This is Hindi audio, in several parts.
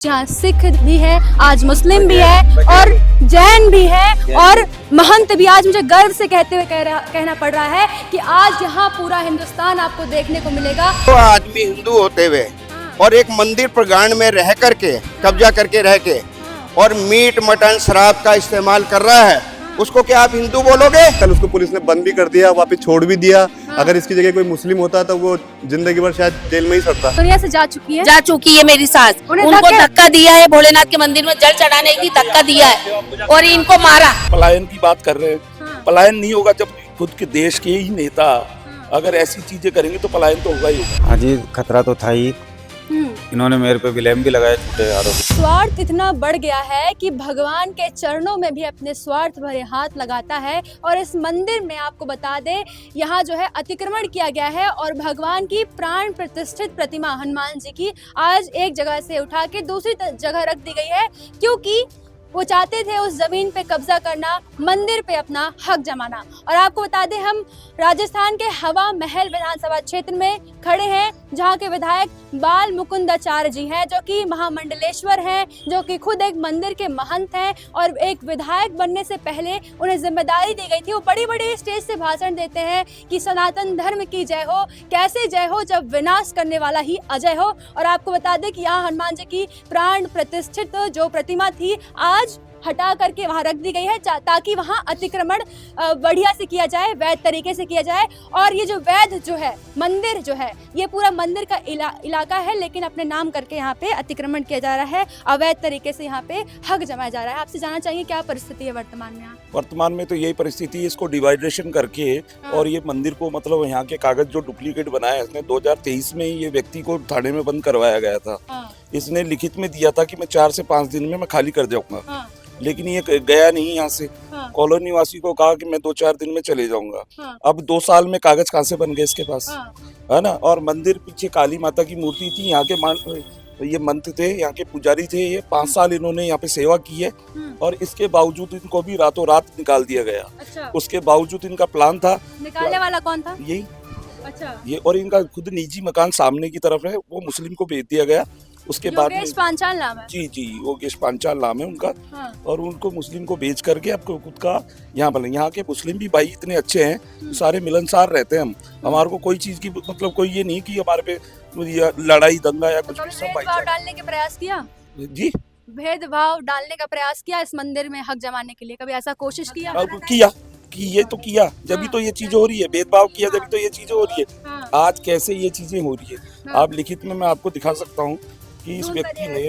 जहाँ सिख भी है, आज मुस्लिम भी है और जैन भी है और महंत भी। आज मुझे गर्व से कहना पड़ रहा है कि आज यहाँ पूरा हिंदुस्तान आपको देखने को मिलेगा। तो आदमी हिंदू होते हुए और एक मंदिर प्रांगण में रह करके कब्जा करके रह के और मीट मटन शराब का इस्तेमाल कर रहा है, उसको क्या आप हिंदू बोलोगे? कल उसको पुलिस ने बंद भी कर दिया, वापस छोड़ भी दिया। अगर इसकी जगह कोई मुस्लिम होता तो वो जिंदगी भर शायद जेल में ही सड़ता। दुनिया से जा चुकी है मेरी सास। उनको धक्का दिया है, भोलेनाथ के मंदिर में जल चढ़ाने की धक्का दिया है और इनको मारा। पलायन की बात कर रहे हैं, पलायन नहीं होगा जब खुद के देश के ही नेता अगर ऐसी चीजें करेंगे तो पलायन तो होगा ही होगा। हाँ जी, खतरा तो था ही। इन्होंने मेरे पे ब्लेम भी लगाया झूठे आरोप। स्वार्थ इतना बढ़ गया है कि भगवान के चरणों में भी अपने स्वार्थ भरे हाथ लगाता है। और इस मंदिर में आपको बता दें, यहाँ जो है अतिक्रमण किया गया है और भगवान की प्राण प्रतिष्ठित प्रतिमा हनुमान जी की आज एक जगह से उठा के दूसरी जगह रख दी गई है, क्योंकि वो चाहते थे उस जमीन पे कब्जा करना, मंदिर पे अपना हक जमाना। और आपको बता दें, हम राजस्थान के हवा महल विधानसभा क्षेत्र में खड़े हैं, जहां के विधायक बाल मुकुंदाचार्य जी हैं, जो कि महामंडलेश्वर हैं, जो कि खुद एक मंदिर के महंत हैं। और एक विधायक बनने से पहले उन्हें जिम्मेदारी दी गई थी। वो बड़ी बड़ी स्टेज से भाषण देते हैं कि सनातन धर्म की जय हो। कैसे जय हो जब विनाश करने वाला ही अजय हो। और आपको बता दें कि यहाँ हनुमान जी की प्राण प्रतिष्ठित जो प्रतिमा थी आज हटा करके वहां रख दी गई है, ताकि वहां अतिक्रमण बढ़िया से किया जाए, वैध तरीके से किया जाए। और ये जो वैध जो है मंदिर जो है, ये पूरा मंदिर का इलाका है, लेकिन अपने नाम करके यहाँ पे अतिक्रमण किया जा रहा है, अवैध तरीके से यहाँ पे हक जमाया जा रहा है। आपसे जानना चाहिए क्या परिस्थिति है वर्तमान में? वर्तमान में तो यही परिस्थिति है, इसको डिवाइडेशन करके और ये मंदिर को मतलब यहाँ के कागज जो डुप्लीकेट बनाया है इसने 2023 में ये व्यक्ति को थाने में बंद करवाया गया था। इसने लिखित में दिया था कि मैं 4 से 5 दिन में मैं खाली कर जाऊंगा, लेकिन ये गया नहीं यहाँ से। कॉलोनी वासी को कहा कि मैं 2-4 दिन में चले जाऊंगा। अब 2 साल में कागज कहाँ से बन गए इसके पास, है ना। और मंदिर पीछे काली माता की मूर्ति थी, यहाँ के ये मंत थे, यहाँ के पुजारी थे। ये 5 साल इन्होंने यहाँ पे सेवा की है और इसके बावजूद इनको भी रातों रात निकाल दिया गया। अच्छा। उसके बावजूद इनका प्लान था। निकालने वाला कौन था? यही। अच्छा। ये और इनका खुद निजी मकान सामने की तरफ है, वो मुस्लिम को बेच दिया गया। उसके बाद योगेश पांचाल नाम है। जी योगेश पांचाल नाम है उनका। और उनको मुस्लिम को बेच करके आपको खुद का यहाँ बने। यहाँ के मुस्लिम भी भाई इतने अच्छे हैं, सारे मिलनसार रहते हैं। हमारे को कोई चीज की मतलब कोई ये नहीं कि हमारे पे लड़ाई दंगा या कुछ भी। सब भेदभाव डालने के प्रयास किया जी, भेदभाव डालने का प्रयास किया इस मंदिर में हक जमाने के लिए, कभी ऐसा कोशिश किया? कि ये तो किया जब तो ये चीज हो रही है, भेदभाव किया जब तो ये चीजें हो रही है। आज कैसे ये चीजें हो रही है, आप लिखित में मैं आपको दिखा सकता हूँ कि इस व्यक्ति ने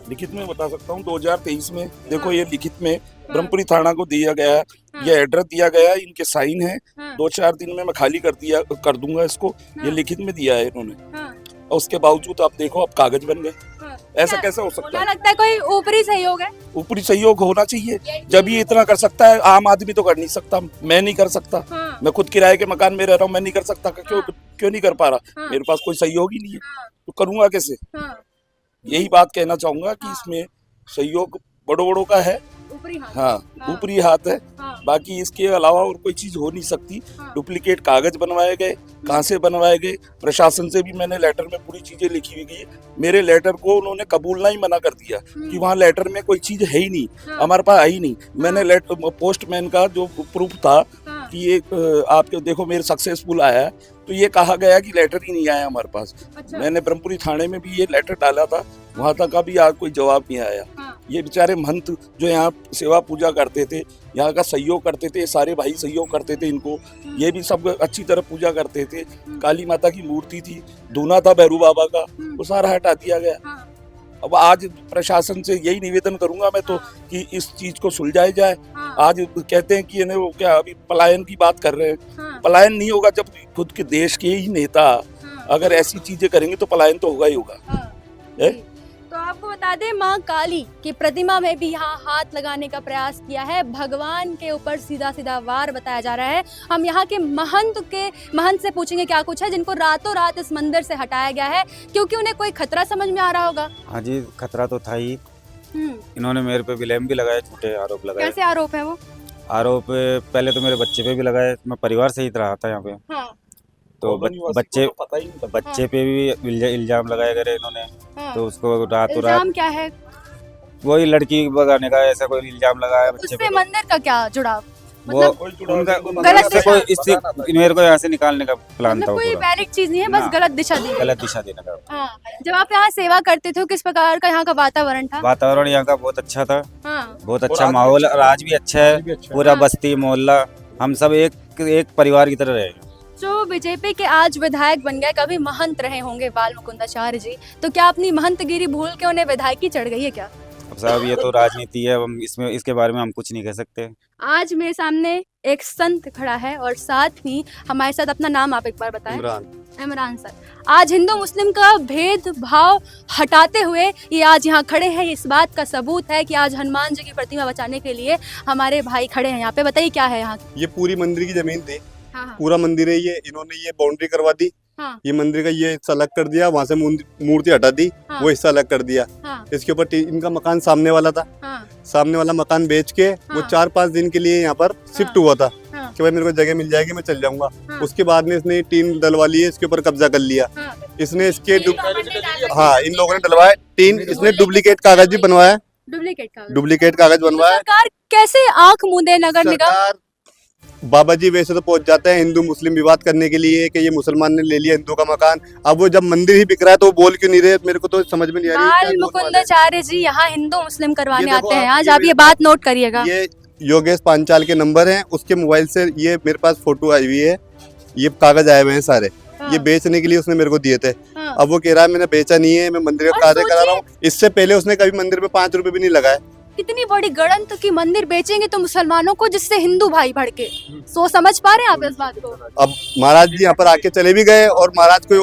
लिखित में बता सकता हूँ 2023 में देखो, ये लिखित में ब्रह्मपुरी थाना को दिया गया है, ये एड्रेस दिया गया है, इनके साइन है। 2-4 दिन में मैं खाली कर दूंगा इसको, ये लिखित में दिया है इन्होंने। और उसके बावजूद आप देखो अब कागज बन गए। ऐसा कैसे हो सकता है? लगता है कोई ऊपरी सहयोग है। ऊपरी सहयोग होना चाहिए, जब ये इतना कर सकता है। आम आदमी तो कर नहीं सकता, मैं नहीं कर सकता। मैं खुद किराए के मकान में रह रहा हूँ, मैं नहीं कर सकता। क्यों नहीं कर पा रहा? मेरे पास कोई सहयोग ही नहीं है, तो करूंगा कैसे? यही बात कहना चाहूंगा कि इसमें सहयोग बड़ों का है, ऊपरी हाथ है। बाकी इसके अलावा और कोई चीज हो नहीं सकती। डुप्लीकेट कागज बनवाए गए, कहाँ से बनवाए गए? प्रशासन से भी मैंने लेटर में पूरी चीजें लिखी हुई है। मेरे लेटर को उन्होंने कबूलना ही मना कर दिया कि वहाँ लेटर में कोई चीज है ही नहीं, हमारे पास आई नहीं। मैंने लेटर पोस्टमैन का जो प्रूफ था कि ये आपके देखो मेरे सक्सेसफुल आया है, तो ये कहा गया कि लेटर ही नहीं आया हमारे पास। मैंने ब्रह्मपुरी थाने में भी ये लेटर डाला था, वहां तक का भी आज कोई जवाब नहीं आया। ये बेचारे महंत जो यहाँ सेवा पूजा करते थे, यहाँ का सहयोग करते थे, सारे भाई सहयोग करते थे इनको। ये भी सब अच्छी तरह पूजा करते थे। काली माता की मूर्ति थी, दूना था भैरू बाबा का, वो सारा हटा दिया गया। अब आज प्रशासन से यही निवेदन करूंगा मैं तो कि इस चीज को सुलझाया जाए। आज कहते हैं कि वो क्या अभी पलायन की बात कर रहे हैं, पलायन नहीं होगा जब खुद के देश के ही नेता अगर ऐसी चीजें करेंगे तो पलायन तो होगा ही होगा। तो आपको बता दें, माँ काली की प्रतिमा में भी यहाँ हाथ लगाने का प्रयास किया है। भगवान के ऊपर सीधा सीधा वार बताया जा रहा है। हम यहाँ के महंत से पूछेंगे क्या कुछ है, जिनको रातों रात इस मंदिर से हटाया गया है, क्योंकि उन्हें कोई खतरा समझ में आ रहा होगा। हाँ जी, खतरा तो था ही। इन्होंने मेरे पे ब्लेम भी लगाया, झूठे आरोप लगाए। कैसे आरोप है वो? आरोप पहले तो मेरे बच्चे पे भी लगाए। मैं परिवार सहित रहा था यहाँ पे। तो बच्चे पता ही नहीं था। बच्चे पे भी इल्जाम लगाए गए इन्होंने। हाँ। तो उसको रातों रात इल्जाम क्या है? वही लड़की भगाने का ऐसा कोई इल्जाम लगाया बच्चे उससे पे। मंदिर का क्या जुड़ाव? वो मतलब उनका गलत उससे कोई इससे मेरे को यहाँ से निकालने का प्लान था मतलब कोई पूरा। वैलिड चीज नहीं है, बस ना। गलत दिशा दी गई। गलत दिशा देने का। हाँ। जब आप यहाँ सेवा करते थे किस प्रकार का यहाँ का वातावरण था? वातावरण यहाँ का बहुत अच्छा था, हाँ। बहुत अच्छा माहौल, और आज भी अच्छा है। पूरा बस्ती मोहल्ला हम सब एक परिवार की तरह रहे। जो बीजेपी के आज विधायक बन गए, कभी महंत रहे होंगे बाल मुकुंदाचार्य जी, तो क्या अपनी महंतगिरी भूल के उन्हें विधायकी चढ़ गई है क्या? अब साहब ये तो राजनीति है, हम इसके बारे में हम कुछ नहीं कह सकते। आज मेरे सामने एक संत खड़ा है और साथ ही हमारे साथ, अपना नाम आप एक बार बताएं। इमरान सर। आज हिंदू मुस्लिम का भेदभाव हटाते हुए ये आज यहाँ खड़े हैं। इस बात का सबूत है कि आज हनुमान जी की प्रतिमा बचाने के लिए हमारे भाई खड़े हैं यहाँ पे। बताइए क्या है यहाँ? ये पूरी मंदिर की जमीन थी, हाँ। पूरा मंदिर है ये, इन्होंने ये बाउंड्री करवा दी। हाँ। ये मंदिर का ये हिस्सा अलग कर दिया, वहाँ से मूर्ति हटा दी। हाँ। वो हिस्सा अलग कर दिया। हाँ। इसके ऊपर इनका मकान सामने वाला था। हाँ। सामने वाला मकान बेच के वो हाँ। 4-5 दिन के लिए यहाँ पर शिफ्ट हुआ था हाँ। कि भाई मेरे को जगह मिल जाएगी, मैं चल जाऊंगा। हाँ। उसके बाद में इसने टीन डलवा ली है, इसके ऊपर कब्जा कर लिया। हाँ। इसने इसके हाँ, इन लोगों ने डलवाया टीन, इसने डुप्लीकेट कागज भी बनवाया, डुप्लीकेट कागज बनवाया। सरकार कैसे आंख मूंदे नगर निगम? सरकार बाबा जी वैसे तो पहुंच जाते हैं हिंदू मुस्लिम विवाद करने के लिए कि ये मुसलमान ने ले लिया हिंदू का मकान। अब वो जब मंदिर ही बिक रहा है तो वो बोल क्यों नहीं रहे, मेरे को तो समझ में नहीं आ रही। बाल मुकुंदाचार्य जी यहाँ हिंदू मुस्लिम करवाने ये देखो आते हैं। आप, आज ये आप ये बात नोट करिएगा। ये योगेश पांचाल के नंबर हैं, उसके मोबाइल से ये मेरे पास फोटो आई हुई है, ये कागज आए हुए हैं सारे। हाँ। ये बेचने के लिए उसने मेरे को दिए थे। हाँ। अब वो कह रहा है मैंने बेचा नहीं है, मैं मंदिर का और कार्य करा रहा हूँ। सोचिए- इससे पहले उसने कभी मंदिर में 5 रुपए भी नहीं लगाए। कितनी बड़ी गणतंत्र की मंदिर बेचेंगे तो मुसलमानों को, जिससे हिंदू भाई भड़के। सोच समझ पा रहे हैं आप इस बात को? अब महाराज जी यहाँ पर आके चले भी गए और महाराज कोई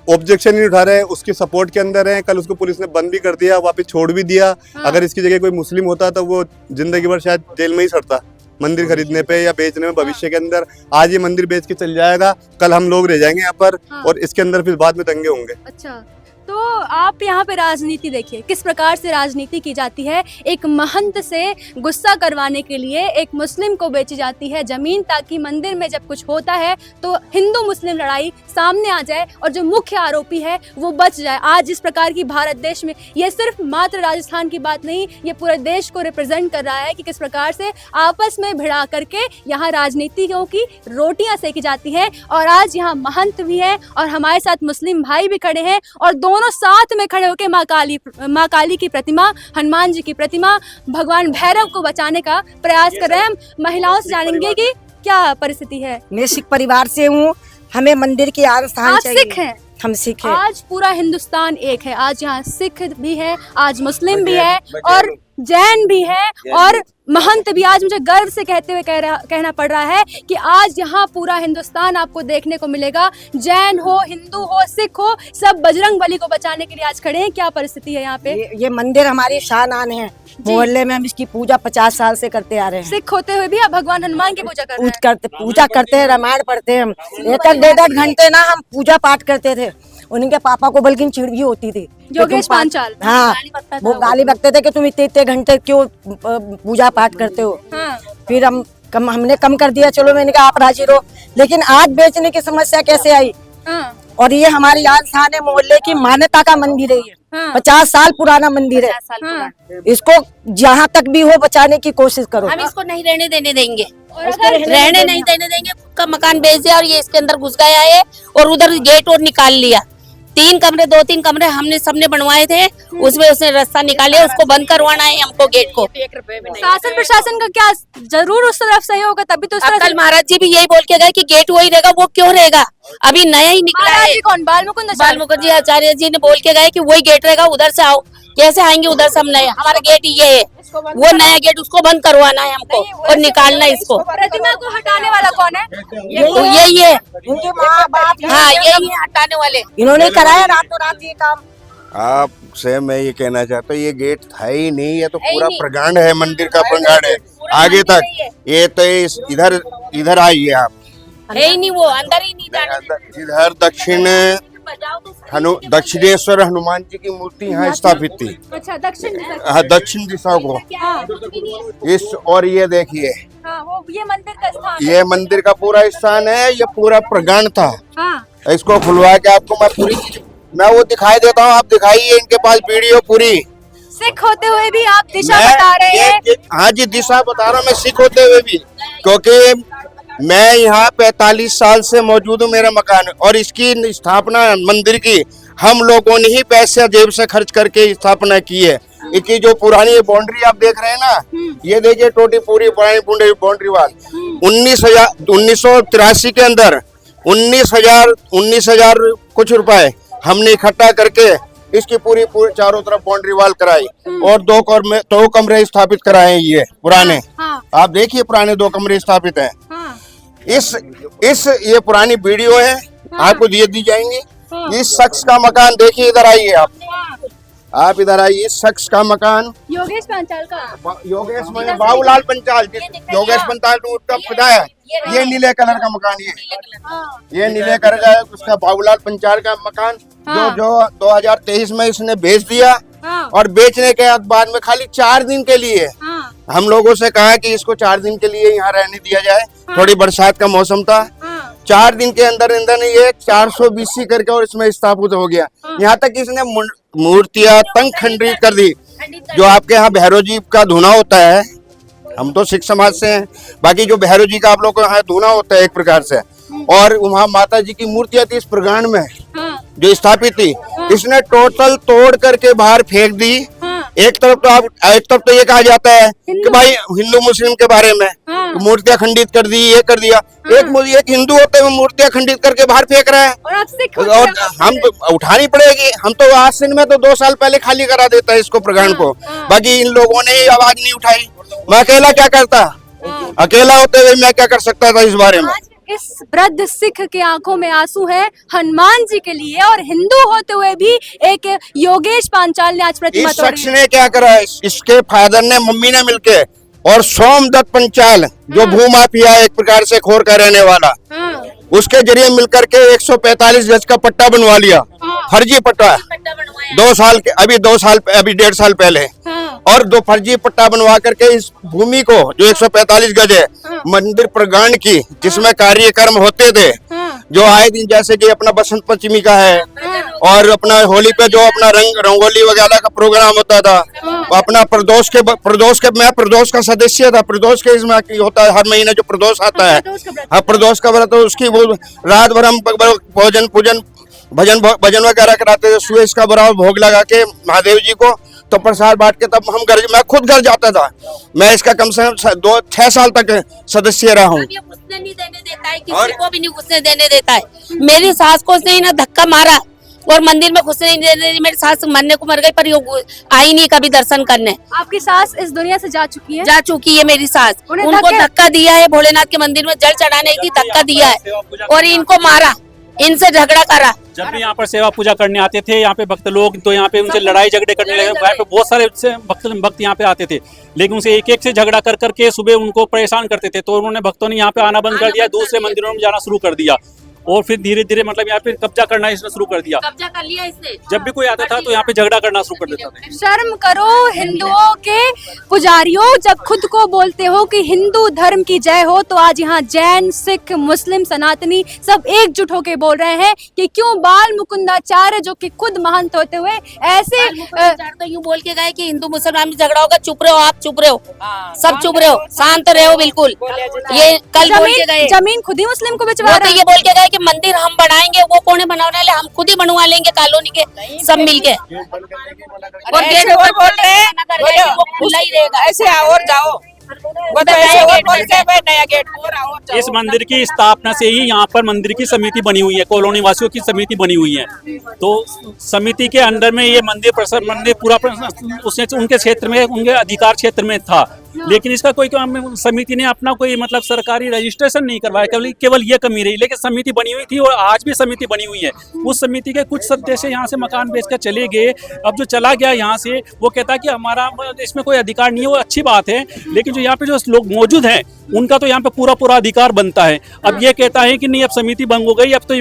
ऑब्जेक्शन नहीं उठा रहे, उसके सपोर्ट के अंदर है। कल उसको पुलिस ने बंद भी कर दिया, वापस छोड़ भी दिया। हाँ। अगर इसकी जगह कोई मुस्लिम होता तो वो जिंदगी भर शायद जेल में ही सड़ता, मंदिर खरीदने पे या बेचने में भविष्य के अंदर। आज ये मंदिर बेच के चल जाएगा, कल हम लोग रह जाएंगे यहाँ पर। हाँ। और इसके अंदर फिर बाद में दंगे होंगे। अच्छा, तो आप यहाँ पे राजनीति देखिए किस प्रकार से राजनीति की जाती है। एक महंत से गुस्सा करवाने के लिए एक मुस्लिम को बेची जाती है जमीन, ताकि मंदिर में जब कुछ होता है तो हिंदू मुस्लिम लड़ाई सामने आ जाए और जो मुख्य आरोपी है वो बच जाए। आज इस प्रकार की भारत देश में, ये सिर्फ मात्र राजस्थान की बात नहीं, ये पूरे देश को रिप्रेजेंट कर रहा है कि किस प्रकार से आपस में भिड़ा करके यहाँ राजनीतियों की रोटियां सेकी जाती हैं। और आज यहाँ महंत भी है और हमारे साथ मुस्लिम भाई भी खड़े हैं और दोनों साथ में खड़े होकर माँ काली की प्रतिमा, हनुमान जी की प्रतिमा, भगवान भैरव को बचाने का प्रयास कर रहे हैं। हम महिलाओं से जानेंगे कि क्या परिस्थिति है। मैं सिख परिवार से हूँ, हमें मंदिर की आस्थान आप चाहिए। सिख हैं? हम सिख हैं। आज पूरा हिंदुस्तान एक है। आज यहाँ सिख भी है, आज मुस्लिम भी है और जैन भी है और महंत भी। आज मुझे गर्व से कहते हुए कहना पड़ रहा है कि आज यहाँ पूरा हिंदुस्तान आपको देखने को मिलेगा। जैन हो, हिंदू हो, सिख हो, सब बजरंग बली को बचाने के लिए आज खड़े हैं। क्या परिस्थिति है यहाँ पे? ये मंदिर हमारी शान है। मोहल्ले में हम इसकी पूजा 50 साल से करते आ रहे हैं। सिख होते हुए भी आप भगवान हनुमान की पूजा कर रहे हैं। पूजा करते हैं, रामायण पढ़ते हैं। हम 1-1 घंटे ना हम पूजा पाठ करते थे। उनके पापा को बल्कि चिढ़ भी होती थी, योगेश पांचाल। हाँ, वो गाली बकते थे कि तुम इतने घंटे क्यों पूजा पाठ करते हो। हाँ। फिर हमने कम कर दिया, चलो मैंने कहा आप राजी रहो। लेकिन आज बेचने की समस्या कैसे आई? हाँ। और ये हमारी आस्थान है, मोहल्ले की मान्यता का मंदिर है। ये हाँ। 50 साल पुराना मंदिर है। हाँ। इसको जहाँ तक भी हो बचाने की कोशिश करो। हम इसको नहीं रहने देने देंगे, और अगर रहने नहीं देने देंगे। का मकान बेच दिया और ये इसके अंदर घुस गया है और उधर गेट और निकाल लिया। 2-3 कमरे हमने सबने बनवाए थे, उसमें उसने रास्ता निकाले, उसको बंद करवाना है हमको गेट को। शासन प्रशासन का क्या जरूर उस तरफ सहयोग होगा, तभी तो उस तरफ कल महाराज जी भी यही बोल के गए कि गेट वही रहेगा। वो क्यों रहेगा? अभी नया ही निकला महाराज है। जी कौन? बाल मुकुंद बाल मुखर्जी आचार्य जी ने बोल के गए कि वही गेट रहेगा, उधर से आओ। कैसे आएंगे उधर से? हम नए, हमारा गेट ये है, वो नया गेट, उसको बंद करवाना है हमको और निकालना है इसको। प्रतिमा को हटाने वाला कौन है? यही है, इनके माँ बाप हाँ यही है हटाने वाले। इन्होंने कराया रातों रात ये काम। आपसे मैं ये कहना चाहता हूँ, ये गेट था ही नहीं, ये तो पूरा प्रगांड है, मंदिर का प्रगांड है आगे तक। ये तो इधर आइए आप, है ही नहीं, वो अंदर ही नहीं जाना। इधर दक्षिण दक्षिणेश्वर हनुमान जी की मूर्ति यहाँ स्थापित थी। अच्छा, दक्षिण दिशा। हाँ, दक्षिण दिशा को इस, और ये देखिए हाँ, वो ये मंदिर का स्थान है। ये मंदिर का पूरा स्थान है, ये पूरा प्रांगण था। हाँ, इसको खुलवा के आपको मैं वो दिखाई देता हूँ, आप दिखाइए इनके पास वीडियो पूरी। सिख होते हुए भी आप दिशा बता रहे हैं। हाँ जी, दिशा बता रहा हूँ मैं, सिख होते हुए भी, क्योंकि मैं यहाँ 45 साल से मौजूद हूँ, मेरा मकान, और इसकी स्थापना मंदिर की हम लोगों ने ही पैसे जेब से खर्च करके स्थापना की है। इसकी जो पुरानी बाउंड्री आप देख रहे हैं ना, ये देखिए टोटी पूरी पुरानी बाउंड्री वाल 1983 के अंदर 19,000 कुछ रुपए हमने इकट्ठा करके इसकी पूरी चारों तरफ बाउंड्री वाल कराई, और 2 कमरे स्थापित कराए हैं। ये पुराने, हाँ, आप देखिए पुराने 2 कमरे स्थापित हैं। हाँ, इस ये पुरानी वीडियो है, आपको दिए दी जाएंगी। हाँ। इस शख्स का मकान देखिए, इधर आइए आप इधर आइए। इस शख्स का मकान योगेश पांचाल का, योगेश बाबूलाल पंचाल, योगेश पंचाल का खुदा है। ये नीले कलर का मकान, ये नीले कलर का है, उसका बाबूलाल पंचाल का मकान, जो 2023 में इसने बेच दिया। हाँ, और बेचने के बाद में खाली 4 दिन के लिए हाँ, हम लोगों से कहा कि इसको 4 दिन के लिए यहाँ रहने दिया जाए। थोड़ी बरसात का मौसम था, हाँ, 4 दिन के अंदर ये 400 BC करके और इसमें स्थापित हो गया। यहाँ तक इसने मूर्तियां तंग खंडित कर दी। जो आपके यहाँ भैरव जी का धुना होता है, हम तो सिख समाज से हैं, बाकी जो भैरव जी का आप लोगों को यहाँ धुना होता है एक प्रकार से, और वहाँ माता जी की मूर्तियां थी इस प्रांगण में हाँ, जो स्थापित थी, इसने टोटल तोड़ करके बाहर फेंक दी। हाँ, एक तरफ तो ये कहा जाता है कि भाई हिंदू मुस्लिम के बारे में हाँ। मूर्तियां खंडित कर दी, ये कर दिया। एक हिंदू होते हुए मूर्तियां खंडित करके बाहर फेंक रहा है, और आप सिख और होते हैं। हम तो उठानी पड़ेगी। हम तो आश्विन में तो 2 साल पहले खाली करा देता है इसको प्रांगण को, बाकी इन लोगों ने ही आवाज नहीं उठाई। मैं अकेला क्या करता, अकेला होते हुए मैं क्या कर सकता था इस बारे में। आज इस वृद्ध सिख के आंखों में आंसू है हनुमान जी के लिए, और हिंदू होते हुए भी एक योगेश पांचाल ने आज प्रतिमा इस तोड़ी शख्स ने क्या करा, इसके फादर ने मम्मी ने मिलके, और सोमदत्त पंचाल जो भूमाफिया एक प्रकार से खोर का रहने वाला, हाँ, उसके जरिए मिलकर के 145 गज का पट्टा बनवा लिया, फर्जी पट्टा 2 साल के, अभी 1.5 साल पहले, हाँ, और 2 फर्जी पट्टा बनवा करके इस भूमि को जो 145 गज है मंदिर प्रांगण की, जिसमें कार्यक्रम होते थे हाँ, जो आए दिन, जैसे कि अपना बसंत पंचमी का है, और अपना होली पे जो अपना रंगोली वगैरह का प्रोग्राम होता था, अपना प्रदोष के मैं प्रदोष का सदस्य था। प्रदोष के इसमें होता है, हर महीने जो प्रदोष आता है, हाँ प्रदोष का व्रत, उसकी वो रात भर हम भोजन पूजन भजन वगैरह कराते थे। सुबह इसका बराबर भोग लगा के महादेव जी को, तो प्रसाद बांट के तब मैं खुद घर जाता था। मैं इसका कम से कम 6 साल तक सदस्य रहा हूँ। ये घुसने नहीं देने देता है, किसी को भी नहीं घुसने देने देता है। मेरी सास को उसने ना धक्का मारा और मंदिर में घुसने नहीं देने दी। मेरी सास मरने को मर गई, पर ये आई नहीं कभी दर्शन करने। आपकी सास इस दुनिया से जा चुकी है? जा चुकी है मेरी सास। उन्हें उनको धक्का दिया है, भोलेनाथ के मंदिर में जल चढ़ाने की धक्का दिया है, और इनको मारा, इनसे झगड़ा करा। जब भी यहाँ पर सेवा पूजा करने आते थे यहाँ पे भक्त लोग, तो यहाँ पे उनसे लड़ाई झगड़े करने लगे। यहाँ पे बहुत सारे भक्त यहाँ पे आते थे, लेकिन उनसे एक से झगड़ा कर करके सुबह उनको परेशान करते थे। तो उन्होंने भक्तों ने यहाँ पे आना बंद कर दिया, दूसरे मंदिरों में जाना शुरू कर दिया, और फिर धीरे धीरे मतलब यहाँ पे कब्जा करना इसने शुरू कर दिया। कब्जा कर लिया इसने। जब भी कोई आता था तो यहाँ पे झगड़ा करना शुरू कर देता था। शर्म करो हिंदुओं के पुजारियों, जब खुद को बोलते हो कि हिंदू धर्म की जय हो, तो आज यहाँ जैन, सिख, मुस्लिम, सनातनी सब एकजुट होके बोल रहे हैं कि क्यों बाल मुकुंदाचार्य जो कि खुद महंत होते हुए ऐसे तो यूँ बोल के गए कि हिंदू मुसलमान में झगड़ा होगा, चुप रहो, आप चुप रहो, सब चुप रहो, शांत रहो बिल्कुल। ये कल बोल के गए, जमीन खुद ही मुस्लिम को बिचवा वो रहे तो हैं। ये बोल के गए कि मंदिर हम बनाएंगे, वो कौन बनवाने वाले, हम खुद ही बनवा लेंगे कॉलोनी के सब मिलके। और गेट और बोल रहे हैं वो खुला ही रहेगा, ऐसे आओ और जाओ, वो तो ऐसे और बोल के नया गेट और आओ और जाओ। इस मंदिर की स्थापना से ही यहाँ पर मंदिर की समिति बनी हुई है, कॉलोनी वासियों की समिति बनी हुई है। तो समिति के अंदर में ये मंदिर पूरा उसने उनके क्षेत्र में, उनके अधिकार क्षेत्र में था, लेकिन इसका कोई समिति ने अपना कोई मतलब सरकारी रजिस्ट्रेशन नहीं करवाया। केवल ये कमी रही, लेकिन समिति बनी हुई थी और आज भी समिति बनी हुई है। उस समिति के कुछ सदस्य यहाँ से मकान बेचकर चले गए। अब जो चला गया यहाँ से वो कहता है कि हमारा इसमें कोई अधिकार नहीं है, वो अच्छी बात है, लेकिन जो यहाँ पे जो लोग मौजूद हैं उनका तो यहाँ पे पूरा पूरा अधिकार बनता है। अब ये कहता है कि नहीं अब समिति भंग हो गई, अब तो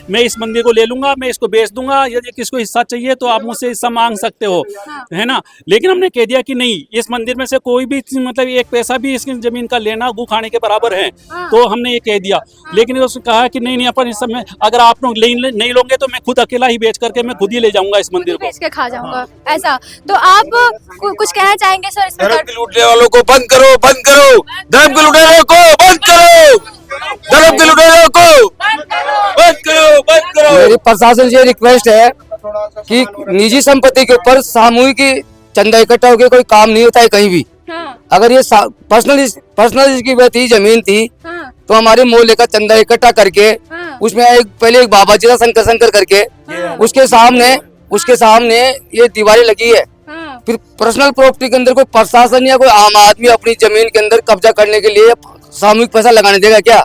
मैं इस मंदिर को ले लूंगा, मैं इसको बेच दूंगा, यदि किसको हिस्सा चाहिए तो आप मुझसे हिस्सा मांग सकते हो, है ना। लेकिन हमने कह दिया कि नहीं, इस मंदिर में से कोई भी मतलब एक पैसा भी इसकी जमीन का लेना गू खाने के बराबर है। तो हमने ये कह दिया, लेकिन उसने कहा कि नहीं अपन इस समय अगर आप लोग नहीं लोगे तो मैं खुद अकेला ही बेच करके मैं खुद ही ले जाऊंगा इस मंदिर को, बेच के खा जाऊंगा ऐसा। तो आप कुछ कहना चाहेंगे सर इसमें? धर्म के लूटने वालों को बंद करो, बंद करो, धर्म के लुटेरों को बंद करो, धर्म के लुटेरों को बंद करो, बंद करो। मेरी प्रशासन से रिक्वेस्ट है कि निजी संपत्ति के ऊपर सामूहिक चंदा इकट्ठा होकर कोई काम नहीं होता है कहीं भी। अगर ये पर्सनल इसकी वह थी, जमीन थी, तो हमारे मोहल्ले का चंदा इकट्ठा करके उसमें पहले एक बाबा जी का शंकर करके उसके सामने ये दीवारें लगी है। फिर पर्सनल प्रॉपर्टी के अंदर कोई प्रशासन या कोई आम आदमी अपनी जमीन के अंदर कब्जा करने के लिए सामूहिक पैसा लगाने देगा क्या?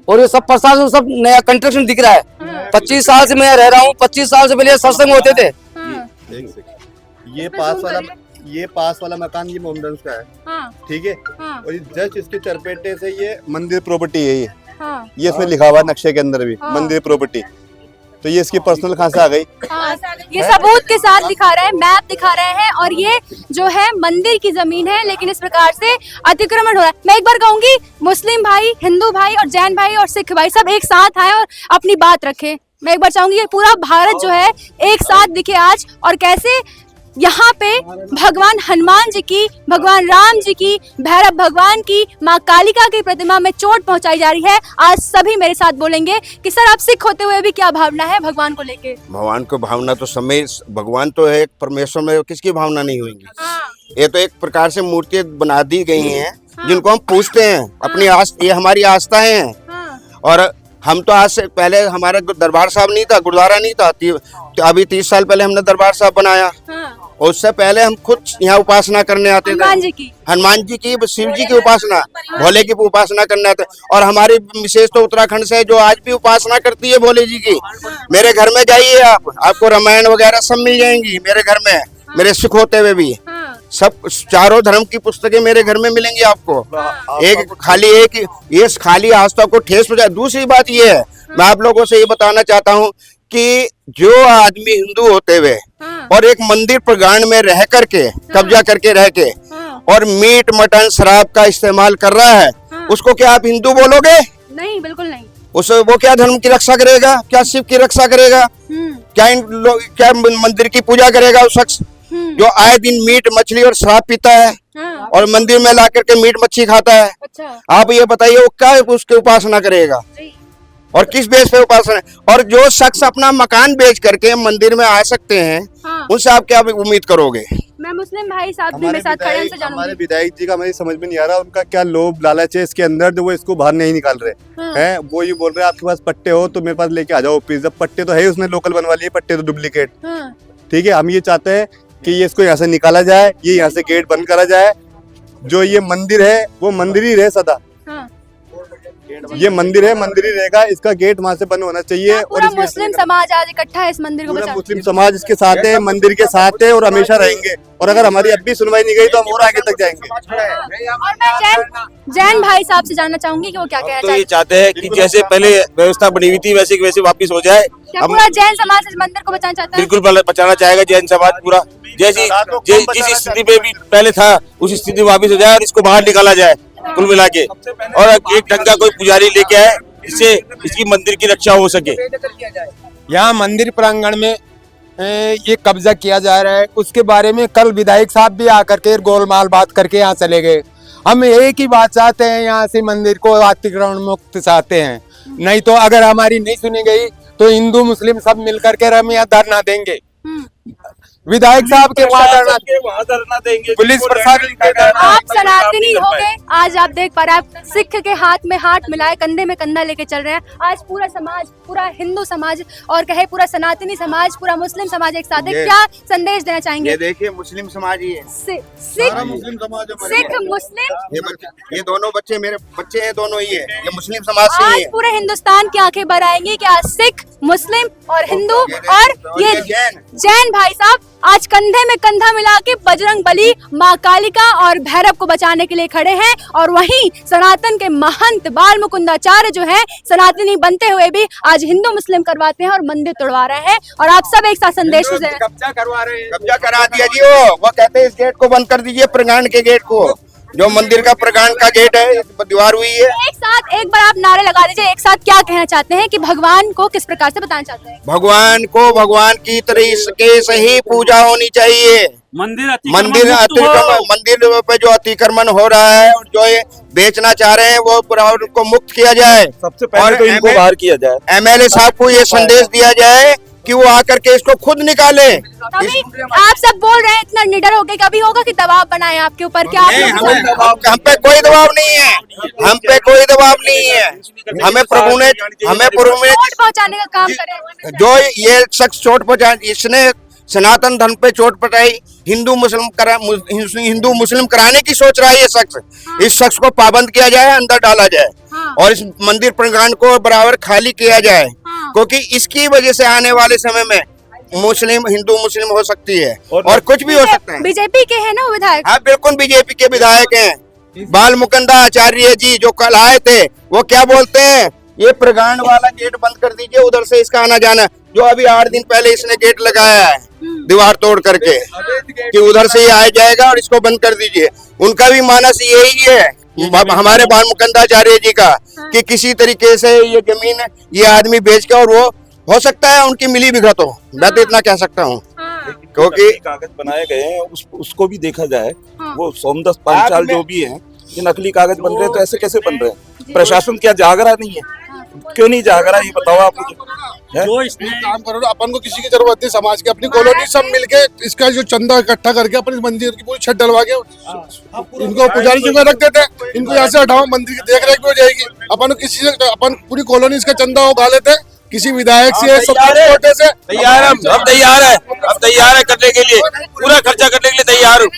और ये सब प्रशासन सब नया कंस्ट्रक्शन दिख रहा है। 25 साल से मैं रह रहा हूँ, 25 साल से पहले सत्संग होते थे। ये पास वाला मकान ये मोहम्मदंस का है, ठीक है। और जस्ट इसके चरपेटे से ये मंदिर प्रॉपर्टी है, ये इसमें लिखा हुआ है नक्शे के अंदर भी मंदिर प्रॉपर्टी। तो ये इसकी पर्सनल कहाँ से आ गई? ये सबूत के साथ दिखा रहे हैं, मैप दिखा रहे हैं, और ये जो है मंदिर की जमीन है, लेकिन इस प्रकार से अतिक्रमण हो रहा है। मैं एक बार कहूंगी मुस्लिम भाई, हिंदू भाई और जैन भाई और सिख भाई सब एक साथ आए और अपनी बात रखें। मैं एक बार चाहूंगी ये पूरा भारत जो है एक साथ दिखे आज, और कैसे यहाँ पे भगवान हनुमान जी की, भगवान राम जी की, भैरव भगवान की, माँ कालिका की प्रतिमा में चोट पहुंचाई जा रही है। आज सभी मेरे साथ बोलेंगे कि सर आप सिख होते हुए भी क्या भावना है भगवान को लेके? भगवान को भावना तो समय, भगवान तो है, परमेश्वर में किसकी भावना नहीं होगी? ये तो एक प्रकार से मूर्तियां बना दी गई हैं जिनको हम पूछते हैं, अपनी ये हमारी आस्थाएं हैं। और हम तो आज से पहले हमारा दरबार साहब नहीं था, गुरुद्वारा नहीं था, अभी 30 साल पहले हमने दरबार साहब बनाया। और उससे पहले हम खुद यहाँ उपासना करने आते थे, हनुमान जी की, शिव जी की उपासना, भोले की उपासना करने आते। और हमारी विशेष तो उत्तराखंड से जो आज भी उपासना करती है भोले जी की। मेरे घर में जाइए आपको रामायण वगैरह सब मिल जाएंगी मेरे घर में, मेरे सिख होते हुए भी सब चारों धर्म की पुस्तकें मेरे घर में मिलेंगी आपको। एक खाली आस्था को ठेस पहुंचाए। दूसरी बात ये है, मैं आप लोगों से ये बताना चाहता हूँ कि जो आदमी हिंदू होते हुए और एक मंदिर प्रांगण में रह करके कब्जा करके रह के और मीट मटन शराब का इस्तेमाल कर रहा है, उसको क्या आप हिंदू बोलोगे? नहीं, बिल्कुल नहीं। वो क्या धर्म की रक्षा करेगा? क्या शिव की रक्षा करेगा? क्या मंदिर की पूजा करेगा? उस शख्स जो आए दिन मीट मछली और शराब पीता है और मंदिर में ला करके मीट मच्छी खाता है। अच्छा। आप ये बताइए वो क्या उसकी उपासना करेगा और किस बेस पे उपासना? और जो शख्स अपना मकान बेच करके मंदिर में आ सकते हैं, उनसे आप क्या उम्मीद करोगे? मैं मुस्लिम भाई साहब भी मेरे साथ खड़े हैं, उनसे जानूंगी। हमारे विधायक जी का मुझे समझ में नहीं आ रहा, उनका क्या लोभ लालच है इसके अंदर जो वो इसको बाहर नहीं निकाल रहे हैं। वो ये बोल रहे हैं आपके पास पट्टे हो तो मेरे पास लेके आ जाओ ऑफिस। जब पट्टे तो है उसने लोकल बनवा लिए, पट्टे तो डुप्लीकेट। ठीक है, हम ये चाहते हैं कि ये इसको यहाँ से निकाला जाए, ये यहाँ से गेट बंद करा जाए। जो ये मंदिर है वो मंदिर ही रहे सदा। ये मंदिर है, मंदिर ही रहेगा, इसका गेट वहाँ से बंद होना चाहिए। पूरा मुस्लिम समाज आज इकट्ठा है इस मंदिर को बचाने। मुस्लिम समाज इसके साथ है, मंदिर के साथ है और हमेशा रहेंगे। और अगर हमारी अब भी सुनवाई नहीं गई तो हम और आगे तक जाएंगे। और मैं जैन भाई साहब से जानना चाहूंगी कि वो क्या कहना चाहते हैं। ये चाहते हैं कि जैसे पहले व्यवस्था बनी हुई थी वैसे की वैसे वापिस हो जाए। हम पूरा जैन समाज इस मंदिर को बचाना चाहता है? बिल्कुल बचाना चाहेगा जैन समाज पूरा, जिस स्थिति पे भी पहले था उस स्थिति वापिस हो जाए और इसको बाहर निकाला जाए कुल मिला के। और एक ढंग का कोई पुजारी लेके आए जिससे इसकी मंदिर की रक्षा हो सके। यहाँ मंदिर प्रांगण में ये कब्जा किया जा रहा है, उसके बारे में कल विधायक साहब भी आकर के गोलमाल बात करके यहाँ चले गए। हम एक ही बात चाहते हैं, यहाँ से मंदिर को अतिक्रमण मुक्त चाहते हैं। नहीं तो अगर हमारी नहीं सुनी गई तो हिंदू मुस्लिम सब मिलकर के हम यहाँ धरना देंगे। विधायक साहब के वहाँ धरना देंगे, पुलिस प्रशासन। आप सनातनी हो गए, आज आप देख पा रहे हैं, आप सिख के हाथ में हाथ मिलाए कंधे में कंधा लेके चल रहे हैं। आज पूरा समाज, पूरा हिंदू समाज और कहे पूरा सनातनी समाज, पूरा मुस्लिम समाज एक साथ है। क्या संदेश देना चाहेंगे? ये देखिए मुस्लिम समाज ही है, सिख मुस्लिम, ये दोनों बच्चे मेरे बच्चे हैं, दोनों ही है, ये मुस्लिम समाज से ही है। आज पूरे हिंदुस्तान की आंखें भर आएंगी कि आज सिख मुस्लिम और हिंदू और ये जैन भाई साहब आज कंधे में कंधा मिला के बजरंग बली, माँ कालिका और भैरव को बचाने के लिए खड़े हैं। और वहीं सनातन के महंत बाल मुकुंदाचार्य जो है सनातनी बनते हुए भी आज हिंदू मुस्लिम करवाते हैं और मंदिर तोड़वा रहे हैं। और आप सब एक साथ संदेश दे रहे हैं। कब्जा करवा रहे हैं, कब्जा करा दिया जी। वो कहते हैं इस गेट को बंद कर दीजिए, प्रगांड के गेट को, जो मंदिर का प्रगांड का गेट है, दीवार हुई है। एक साथ एक बार आप नारे लगा दीजिए, एक साथ क्या कहना चाहते हैं कि भगवान को किस प्रकार से बताना चाहते हैं? भगवान को भगवान की तरीके से ही पूजा होनी चाहिए। मंदिर पे जो अतिक्रमण हो रहा है और जो ये बेचना चाह रहे हैं वो को मुक्त किया जाए। सबसे पहले तो इनको बाहर किया जाए। MLA साहब को ये संदेश दिया जाए कि वो आकर के इसको खुद निकाले। आप सब बोल रहे हैं इतना निडर होके, कभी होगा कि दबाव बनाए आपके ऊपर? क्या हम पे कोई दबाव नहीं है, हम पे कोई दबाव नहीं है। हमें प्रभु ने चोट पहुंचाने का काम करे। जो ये शख्स चोट पहुंचा, इसने सनातन धर्म पे चोट पहुंचाई, हिंदू मुस्लिम कराने की सोच रहा है ये शख्स। इस शख्स को पाबंद किया जाए, अंदर डाला जाए और इस मंदिर प्रांगण को बराबर खाली किया जाए, क्योंकि इसकी वजह से आने वाले समय में हिंदू मुस्लिम हो सकती है और कुछ भी हो सकता है। बीजेपी के हैं ना विधायक? हाँ बिल्कुल बीजेपी के विधायक हैं। बाल मुकुंदाचार्य जी जो कल आए थे वो क्या बोलते हैं, ये प्रगांड वाला गेट बंद कर दीजिए, उधर से इसका आना जाना। जो अभी 8 दिन पहले इसने गेट लगाया है दीवार तोड़ करके कि उधर से ही आ जाएगा और इसको बंद कर दीजिए। उनका भी मानस यही है, हमारे बाल मुकुंदाचार्य जी का, कि किसी तरीके से ये जमीन ये आदमी बेच के, और वो हो सकता है उनकी मिली भगत हो, मैं तो इतना कह सकता हूँ। क्योंकि कागज बनाए गए हैं उसको भी देखा जाए, वो सोमदस पांचाल जो भी है, ये नकली कागज बन रहे हैं, तो ऐसे कैसे बन रहे हैं? प्रशासन क्या जाग रहा नहीं है? क्यों नहीं जाग रहा, ये बताओ आप मुझे। जो इसमें काम करो, अपन को किसी की जरूरत नहीं, समाज की अपनी कॉलोनी सब मिलके इसका जो चंदा इकट्ठा करके अपन इस मंदिर की पूरी छत डलवा के इनको पुजारी जी को रख देते हैं। इनको यहाँ से हटाओ, मंदिर की देख रेख भी हो जाएगी। अपन किसी से अपन पूरी कॉलोनी इसका चंदा उगा लेते हैं, किसी विधायक से, छोटे से। तैयार हम तैयार है, अब तैयार है करने के लिए, पूरा खर्चा करने के लिए तैयार हूँ।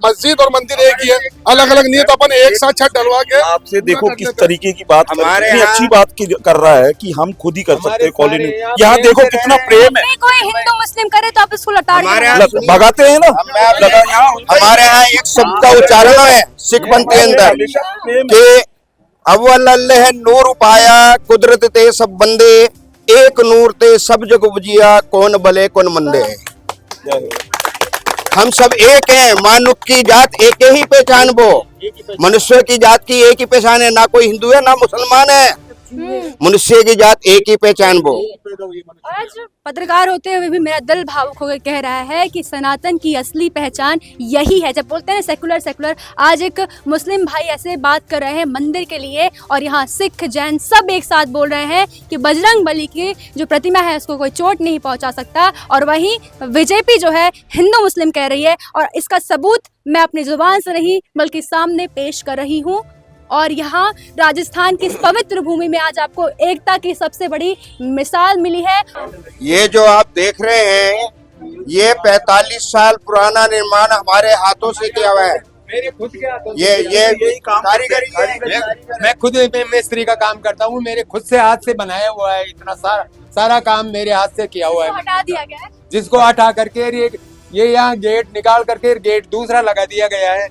मस्जिद और मंदिर एक ही है, अलग अलग नहीं है, तो अपन एक साथ छत डलवा के। आपसे देखो किस तरीके की बात, इतनी अच्छी बात कर रहा है कि हम खुद ही कर सकते हैं। कॉलोनी यहाँ देखो कितना प्रेम है। कोई हिंदू मुस्लिम करे तो आप इसको भगाते हैं ना। हमारे यहाँ एक शब्द का उच्चारण है सिख पंथ के अंदर कि अव्वल अल्लाह नूर पाया कुदरत ते सब बंदे, एक नूर ते सब जग बुझिया कौन भले कौन मंदे। हम सब एक हैं, मानुष की जात एक ही पहचान, वो मनुष्य की जात की एक ही पहचान है, ना कोई हिंदू है ना मुसलमान है, मनुष्य की जात एक ही पहचान वो। आज पत्रकार होते हुए भी मेरा दिल भावुक होकर कह रहा है कि सनातन की असली पहचान यही है। जब बोलते हैं सेकुलर सेकुलर, आज एक मुस्लिम भाई ऐसे बात कर रहे हैं मंदिर के लिए, और यहाँ सिख जैन सब एक साथ बोल रहे हैं कि बजरंग बली की जो प्रतिमा है उसको कोई चोट नहीं पहुंचा सकता। और वहीं बीजेपी जो है हिंदू मुस्लिम कह रही है, और इसका सबूत मैं अपनी जुबान से नहीं बल्कि सामने पेश कर रही हूँ। और यहाँ राजस्थान की इस पवित्र भूमि में आज आपको एकता की सबसे बड़ी मिसाल मिली है। ये जो आप देख रहे हैं, ये 45 साल पुराना निर्माण हमारे हाथों से किया हुआ है। मेरे खुद के हाथों ये कारीगरी, मैं खुद मिस्त्री का काम करता हूँ, मेरे खुद से हाथ से बनाया हुआ है, इतना सारा काम मेरे हाथ से किया हुआ है। हटा दिया गया है, जिसको हटा करके ये यहाँ गेट निकाल करके गेट दूसरा लगा दिया गया है।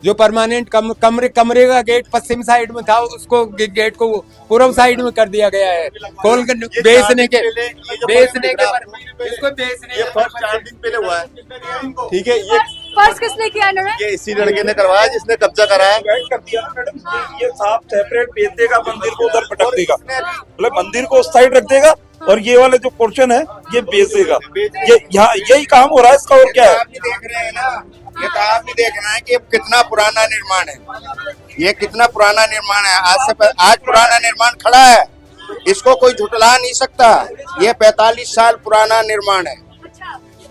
जो परमानेंट कमरे का गेट पश्चिम साइड में था, उसको गेट को पूर्व साइड में कर दिया गया है। खोल कर बेचने के इसको बेचने 4 दिन पहले हुआ है। ठीक है, ये फर्श किसने किया? ये इसी लड़के ने करवाया जिसने कब्जा कराया। कर दिया मैडम, ये साफ सेपरेट बेच देगा, मंदिर को उधर पटक देगा, मतलब मंदिर को उस साइड रख देगा और ये वाले जो पोर्शन है ये बेच देगा। ये यहाँ यही काम हो रहा है इसका, और क्या है? आप भी देख रहे हैं ना, ये तो आप भी देख रहे हैं कि कितना पुराना निर्माण है, ये कितना पुराना निर्माण है। आज पुराना निर्माण खड़ा है, इसको कोई झुटला नहीं सकता। ये 45 साल पुराना निर्माण है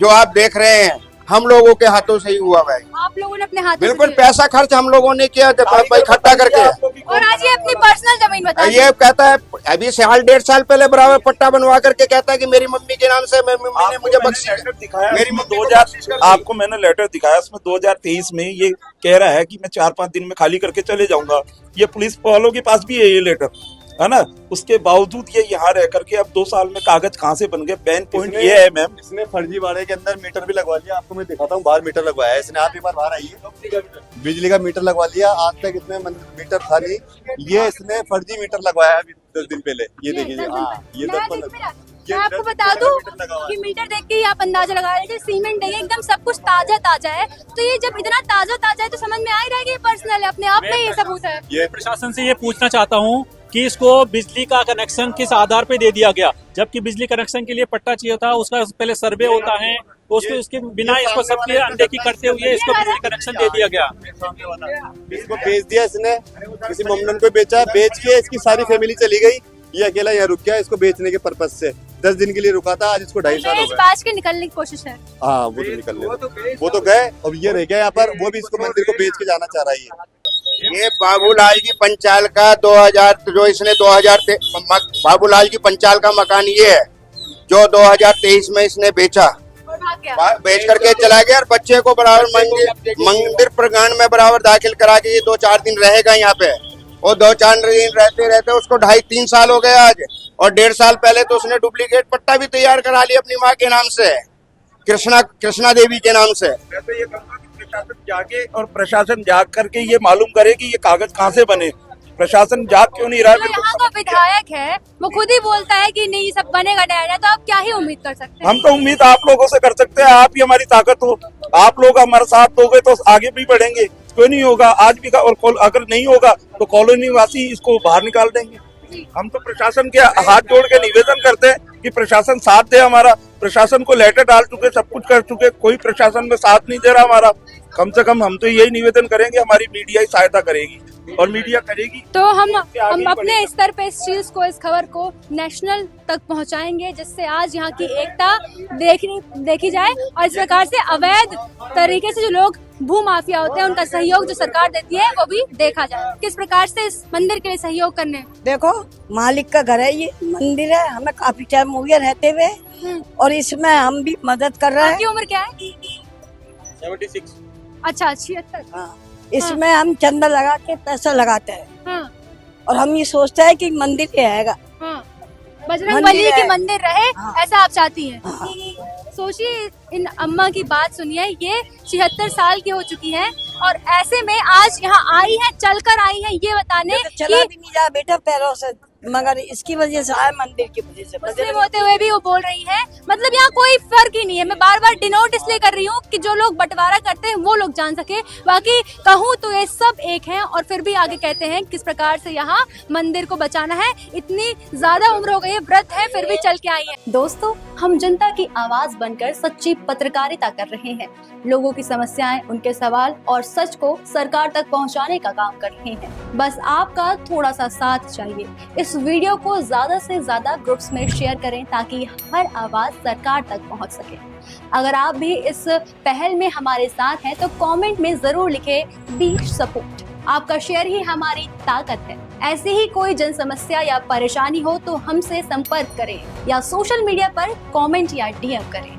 जो आप देख रहे हैं, हम लोगों के हाथों से ही हुआ है। आप लोगों ने अपने हाथों बिल्कुल से पैसा खर्च हम लोगों ने किया इकट्ठा करके। और आज ये अपनी पर्सनल जमीन बता ये कहता है अभी 1.5 साल पहले बराबर पट्टा बनवा करके कहता है कि मेरी मम्मी के नाम से मम्मी ने मुझे बख्शी। मेरी 2000 आपको मैंने लेटर दिखाया, उसमें 2023 में ये कह रहा है कि मैं 4-5 दिन में खाली करके चले जाऊंगा। ये पुलिस वालों के पास भी है ये लेटर। है ना, उसके बावजूद ये यहाँ रह करके अब 2 साल में कागज कहाँ से बन गए। मेन पॉइंट ये है मैम, इसने फर्जीवाड़े के अंदर मीटर भी लगवा लिया। आपको मैं दिखाता हूँ, बाहर मीटर लगवाया है इसने। आप एक बार बाहर आइए, बिजली का मीटर लगवा लिया। आज तक इसमें मीटर था नहीं, ये इसने फर्जी मीटर लगवाया अभी 10 दिन पहले। ये देखिए, हाँ ये 10 मैं आपको बता दूं कि मीटर देख के ही आप अंदाजा लगा रहे थे, सीमेंट है एकदम सब कुछ ताजा ताजा है। तो ये जब इतना ताजा है तो समझ में आ ही रहा है कि पर्सनल है, अपने आप में ये सबूत है। ये प्रशासन से ये पूछना चाहता हूँ कि इसको बिजली का कनेक्शन किस आधार पे दे दिया गया, जबकि बिजली कनेक्शन के लिए पट्टा चाहिए था, उसका पहले सर्वे होता है, उसके बिना इसको सबके अनदेखी करते हुए इसको बिजली कनेक्शन दे दिया गया। इसको बेच दिया इसने, किसी मोमडन को बेचा, बेच के इसकी सारी फैमिली चली गई। ये अकेला यहाँ रुक गया इसको बेचने के पर्पज से। 10 दिन के लिए रुका था, आज इसको 2.5 साल हो गए। बाज के निकलने की कोशिश है। हाँ वो तो निकल गए, वो तो गए। अब ये रह गया यहाँ पर, वो भी इसको मंदिर को बेच के जाना चाह रहा है। ये बाबूलाल की पंचाल का 2000 जो इसने 2000 बाबूलाल की पंचाल का मकान ये है जो 2023 में इसने बेचा, बेच करके चला गया और बच्चे को बराबर मंदिर प्रांगण में बराबर दाखिल करा के ये 2-4 दिन रहेगा यहाँ पे। और 2-4 दिन रहते उसको 2.5-3 साल हो गए आज। और 1.5 साल पहले तो उसने डुप्लीकेट पट्टा भी तैयार करा लिया अपनी माँ के नाम से, कृष्णा देवी के नाम से। मैं ये कहूँगा कि प्रशासन जागे और प्रशासन जाग करके ये मालूम करे कि ये कागज कहाँ से बने। प्रशासन जाग क्यों नहीं रहा है? जो यहाँ का विधायक है वो खुद ही बोलता है कि नहीं सब बनेगा नया, तो आप क्या ही उम्मीद कर सकते हैं? हम तो उम्मीद आप लोगों से कर सकते हैं, आप ही हमारी ताकत हो। आप लोग हमारे साथ दोगे तो आगे भी बढ़ेंगे। क्यों नहीं होगा? आज भी और अगर नहीं होगा तो कॉलोनी वासी इसको बाहर निकाल देंगे। हम तो प्रशासन के हाथ जोड़ के निवेदन करते हैं कि प्रशासन साथ दे हमारा। प्रशासन को लेटर डाल चुके, सब कुछ कर चुके, कोई प्रशासन में साथ नहीं दे रहा हमारा। कम से कम हम तो यही निवेदन करेंगे, हमारी मीडिया ही सहायता करेगी और मीडिया करेगी तो हम अपने स्तर पे इस चीज को, इस खबर को नेशनल तक पहुंचाएंगे, जिससे आज यहाँ की एकता देखी जाए और इस प्रकार से अवैध तरीके से जो लोग भू माफिया होते हैं उनका सहयोग जो सरकार देती है वो भी देखा जाए। किस प्रकार से इस मंदिर के लिए सहयोग करने, देखो मालिक का घर है, ये मंदिर है, हमें काफी टाइम हो गया रहते हुए और इसमें हम भी मदद कर रहे हैं। आपकी उम्र क्या है? 76। अच्छा 76। हाँ, इसमें हम चंदा लगा के पैसा लगाते हैं। हाँ। और हम ये सोचते हैं कि मंदिर ये आएगा। हाँ। बजरंग बली की मंदिर रहे। हाँ। ऐसा आप चाहती हैं? हाँ। सोचिए इन अम्मा की बात सुनिए, ये 76 साल की हो चुकी हैं और ऐसे में आज यहाँ आई है, चलकर आई है ये बताने चला भी नहीं जा बेटा पैरों से, मगर इसकी वजह से आए, मंदिर की वजह से। मुस्लिम होते हुए भी वो बोल रही है, मतलब यहाँ कोई फर्क ही नहीं है। मैं बार बार डिनोट इसलिए कर रही हूँ कि जो लोग बंटवारा करते हैं वो लोग जान सके, बाकी कहूँ तो ये सब एक हैं और फिर भी आगे कहते हैं किस प्रकार से यहाँ मंदिर को बचाना है। इतनी ज्यादा उम्र हो गई है, व्रत है, फिर भी चल के आई है। दोस्तों, हम जनता की आवाज बनकर सच्ची पत्रकारिता कर रहे हैं, लोगों की समस्याएं, उनके सवाल और सच को सरकार तक पहुंचाने का काम कर रहे हैं। बस आपका थोड़ा सा साथ चाहिए। इस वीडियो को ज्यादा से ज्यादा ग्रुप्स में शेयर करें ताकि हर आवाज सरकार तक पहुंच सके। अगर आप भी इस पहल में हमारे साथ हैं तो कमेंट में जरूर लिखें बी सपोर्ट। आपका शेयर ही हमारी ताकत है। ऐसे ही कोई जन समस्या या परेशानी हो तो हमसे संपर्क करें या सोशल मीडिया पर कमेंट या डीएम करें।